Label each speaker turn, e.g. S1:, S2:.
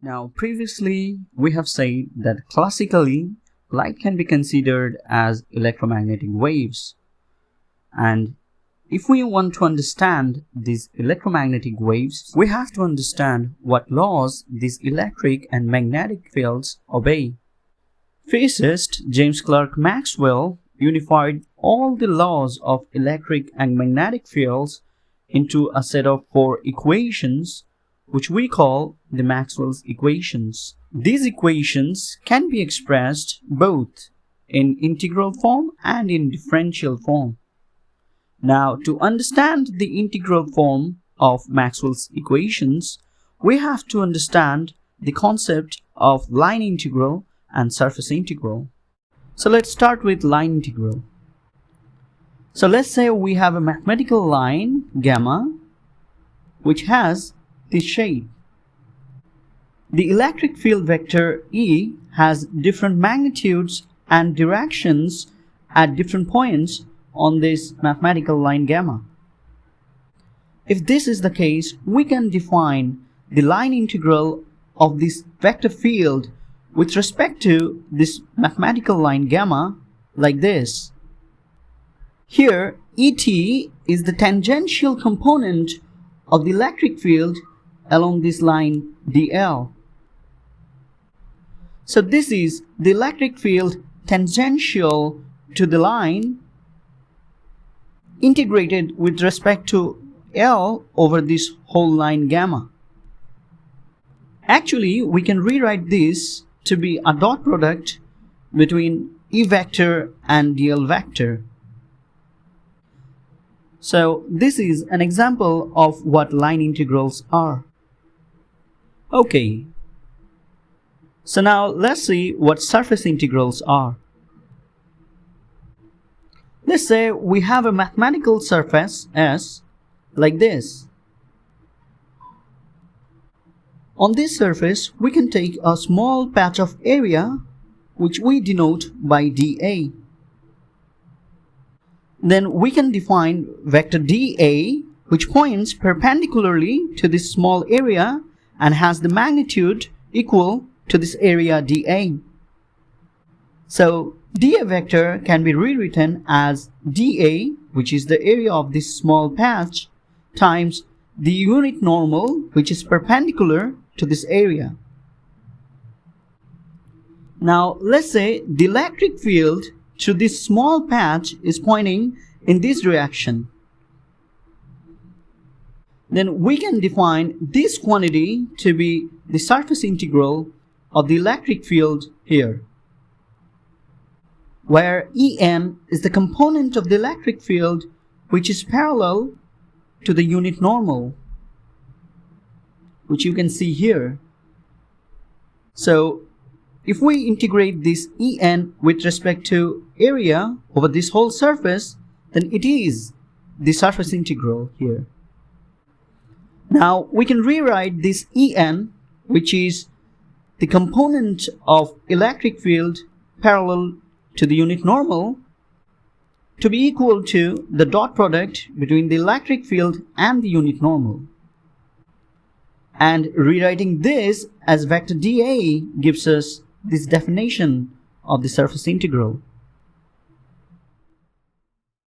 S1: Now, previously we have said that classically light can be considered as electromagnetic waves, and if we want to understand these electromagnetic waves, we have to understand what laws these electric and magnetic fields obey. Physicist James Clerk Maxwell unified all the laws of electric and magnetic fields into a set of 4 equations, which we call the Maxwell's equations. These equations can be expressed both in integral form and in differential form. Now, to understand the integral form of Maxwell's equations, we have to understand the concept of line integral and surface integral. So let's start with line integral. So let's say we have a mathematical line, gamma, which has this shape. The electric field vector E has different magnitudes and directions at different points on this mathematical line gamma. If this is the case, we can define the line integral of this vector field with respect to this mathematical line gamma like this. Here, ET is the tangential component of the electric field along this line dl. So this is the electric field tangential to the line integrated with respect to L over this whole line gamma. Actually, we can rewrite this to be a dot product between E vector and dl vector. So this is an example of what line integrals are. Okay, so now let's see what surface integrals are. Let's say we have a mathematical surface S like this. On this surface, we can take a small patch of area which we denote by dA. Then we can define vector dA which points perpendicularly to this small area and has the magnitude equal to this area dA. So dA vector can be rewritten as dA, which is the area of this small patch, times the unit normal, which is perpendicular to this area. Now let's say the electric field through this small patch is pointing in this direction. Then we can define this quantity to be the surface integral of the electric field here, where En is the component of the electric field which is parallel to the unit normal, which you can see here. So if we integrate this En with respect to area over this whole surface, then it is the surface integral here. Now we can rewrite this En, which is the component of electric field parallel to the unit normal, to be equal to the dot product between the electric field and the unit normal. And rewriting this as vector dA gives us this definition of the surface integral.